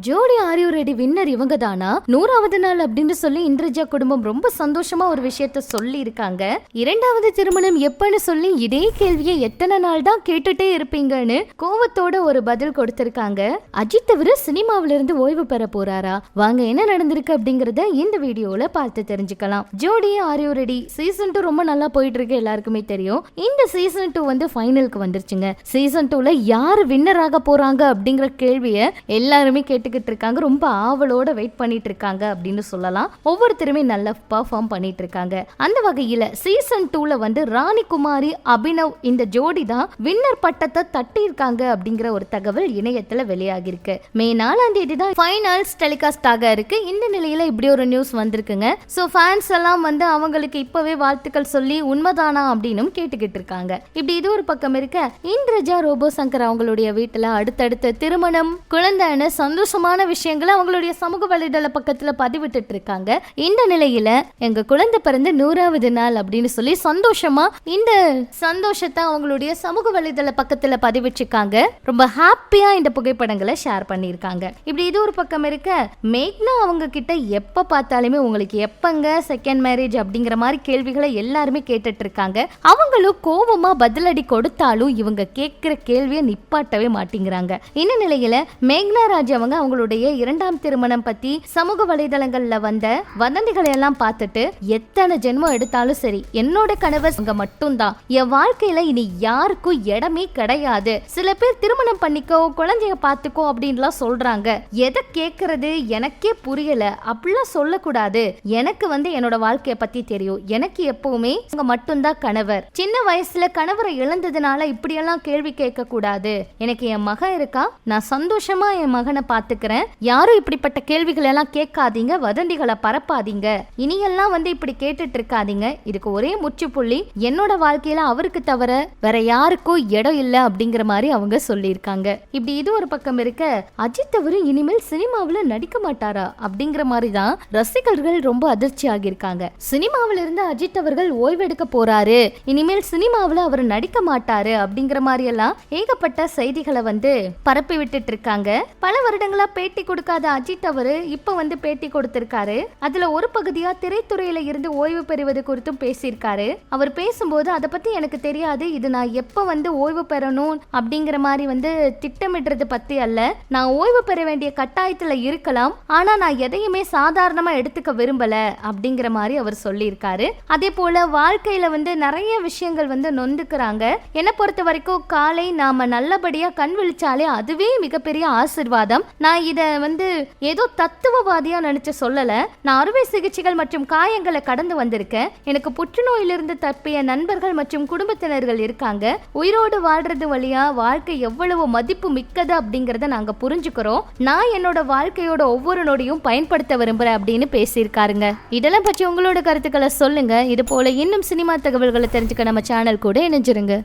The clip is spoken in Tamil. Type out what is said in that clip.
ஜோடி ஆர் யூ ரெடி வின்னர் இவங்க தானா 100வது நாள் அப்படின்னு சொல்லி இந்திரஜா குடும்பம் ரொம்ப சந்தோஷமா ஒரு விஷயத்த சொல்லி இருக்காங்க. 2வது திருமணம் எப்பன்னு சொல்லி இதே கேள்வியை எத்தனை நாள் தான் கேட்டுட்டே இருப்பீங்கன்னு கோவத்தோட ஒரு பதில் கொடுத்திருக்காங்க. அஜித் தவிர சினிமாவில இருந்து ஓய்வு பெற போறாரா? வாங்க என்ன நடந்திருக்கு அப்படிங்கறத இந்த வீடியோல பார்த்து தெரிஞ்சுக்கலாம். ஜோடி ஆர் யூ ரெடி சீசன் 2 ரொம்ப நல்லா போயிட்டு இருக்கு, எல்லாருக்குமே தெரியும். இந்த சீசன் 2 வந்து ஃபைனலுக்கு வந்துருச்சுங்க. சீசன் 2ல யாரு வின்னர் ஆக போறாங்க அப்படிங்கிற கேள்வியை எல்லாருமே கேட்டுக்கிட்டு இருக்காங்க. ரொம்ப ஆவலோட வெயிட் பண்ணிட்டு இருக்காங்க அப்படின்னு சொல்லலாம். ஒவ்வொருத்தருமே நல்லா பெர்ஃபார்ம் பண்ணிட்டு இருக்காங்க. அந்த வகையில சீசன் 2ல வந்து ராணி குமாரி அபினவ் இந்த ஜோடி தான் வின்னர் பட்டத்தை தட்டி இருக்காங்க அப்படிங்கிற ஒரு தகவல் இணையத்துல வெளியாகி இருக்கு. மே 4ஆம் தேதி தான் ஃபைனல்ஸ் டெலிகாஸ்ட் ஆக இருக்கு. இந்த நிலையில இப்படி ஒரு நியூஸ் வந்திருக்குங்க. சோ ஃபேன்ஸ் எல்லாம் வந்து அவங்களுக்கு இப்பவே வாழ்த்துக்கள் சொல்லி உண்மைதானா அப்படின்னு கேட்டுக்கிட்டு இருக்காங்க. இப்படி இது ஒரு பக்கம் இருக்க, இந்திரஜா ரோபோ சங்கர் அவங்களுடைய வீட்டுல அடுத்தடுத்த திருமணம் குழந்தைன்னு சந்தோஷமான விஷயங்களை அவங்களுடைய சமூக வலைதள பக்கத்துல பதிவிட்டு இருக்காங்க. இந்த நிலையில எங்க குழந்தை பிறந்து 100வது நாள் அப்படின்னு சொல்லி சந்தோஷமா இந்த சந்தோஷத்தை அவங்களுடைய சமூக வலைதள பக்கத்துல பதிவிட்டிருக்காங்க. ரொம்ப ஹாப்பியா இந்த புகைப்படங்களை ஷேர் பண்ணிருக்காங்க. இப்படி இது ஒரு பக்கம் இருக்க, மேக்னா அவங்க கிட்ட எப்ப பார்த்தாலுமே உங்களுக்கு எப்பங்க செகண்ட் மேரேஜ் அப்படிங்கிற மாதிரி கேள்விகளை எல்லாருமே கேட்டுட்டு இருக்காங்க. அவங்களும் கோவமா பதிலடி கொடுத்தாலும் இவங்க கேட்கிற கேள்வியை நிப்பாட்டவே மாட்டேங்கிறாங்க. இந்த நிலையில மேக்னா ராஜ் அவங்க அவங்களுடைய 2ஆம் திருமணம் பத்தி சமூக வலைதளங்கள்ல வந்த வதந்திகளை எல்லாம் பார்த்துட்டு, எத்தனை ஜென்மம் எடுத்தாலும் சரி என்னோட கணவர் மட்டும்தான், என் வாழ்க்கையில இனி யாருக்கும் இடமே கிடையாது. சில பேர் திருமணம் பண்ணிக்கோ குழந்தைய பார்த்துக்கோ அப்படின்லாம் சொல்றாங்க. எதை கேட்கறது எனக்கே புரியல. அப்படிலாம் சொல்லக்கூடாது. எனக்கு வந்து என்னோட வாழ்க்கைய பத்தி தெரியும். எனக்கு எப்பவுமே மட்டும்தான் கணவர். சின்ன வயசுல கணவரை இழந்ததுனால இப்படியெல்லாம் கேள்வி கேட்க கூடாது. எனக்கு என் மகன் இருக்கா, நான் சந்தோஷமா என் மகனை பாத்துக்கிறேன். யாரும் இப்படிப்பட்ட கேள்விகள் எல்லாம் கேட்காதீங்க, வதந்திகளை பரப்பாதீங்க. இனியெல்லாம் வந்து இப்படி கேட்டுட்டு இருக்காதீங்க. இதுக்கு ஒரே முற்றுப்புள்ளி என்னோட வாழ்க்கையில அவருக்கு தவிர வேற யாருக்கும் இடம் இல்ல அப்படிங்கிற மாதிரி அவங்க சொல்லியிருக்காங்க. இப்படி இது ஒரு பக்கம் இருக்க, அஜித் அவரு இனிமேல் சினிமாவில நடிக்க மாட்டாரா அப்படிங்கிற மாதிரி தான் ரசிகர்கள் ரொம்ப அதிர்ச்சி ஆகியிருக்காங்க. சினிமாவில இருந்து அஜித் அவர்கள் ஓய்வெடுக்க போறாரு, இனிமேல் சினிமாவில அவர் நடிக்க மாட்டாரு அப்படிங்கிற மாதிரி எல்லாம் ஏகப்பட்ட செய்திகளை வந்து பரப்பி விட்டுட்டு இருக்காங்க. பல வருடங்களா பேட்டி கொடுக்காத அஜித் அவரு இப்ப வந்து பேட்டி கொடுத்திருக்காரு. அதுல ஒரு பகுதியா திரைத்துறையில இருந்து ஓய்வு பெறுவது குறித்தும் பேசியிருக்காரு. அவர் பேசும்போது அதை பத்தி எனக்கு தெரியாது, இது நான் எப்ப வந்து ஓய்வு பெறணும் அப்படிங்கிற மாதிரி வந்து திட்டமிடுறது பத்தி அல்ல, நான் ஓய்வு பெற வேண்டிய கட்டாயத்துல இருக்கலாம், ஆனா நான் எதையுமே சாதாரணமா எடுத்துக்க விரும்பல அப்படிங்கிற மாதிரி அவர் சொல்லியிருக்காரு. அதே போல வாழ்க்கையில வந்து நிறைய விஷயங்கள் வந்து நொந்துக்கிறாங்க. என்னை பொறுத்த வரைக்கும் காலை நாம நல்லபடியா கண் விழிச்சாலே அதுவே மிகப்பெரிய ஆசீர்வாதம். நான் இத வந்து ஏதோ தத்துவவாதியா நினைச்சு சொல்லல. நான் அறுவை சிகிச்சைகள் மற்றும் காயங்களை கடந்து வந்திருக்கேன். எனக்கு புற்றுநோயிலிருந்து தப்பிய நண்பர்கள் மற்றும் குடும்பத்தினர்கள் இருக்காங்க. உயிரோடு வாழ்றது வழியா வாழ்க்கை எவ்வளவு மதிப்பு மிக்கது அப்படிங்கறத நாங்க புரிஞ்சுக்கிறோம். நான் என்னோட வாழ்க்கையோட ஒவ்வொரு நொடியும் பயன்படுத்த விரும்புறேன் அப்படின்னு பேசியிருக்காருங்க. இதெல்லாம் பற்றி உங்களோட கருத்துக்களை சொல்லுங்க. இது போல இன்னும் சினிமா தகவல்களை தெரிஞ்சுக்க நம்ம சேனல் கூட இணைஞ்சிருங்க.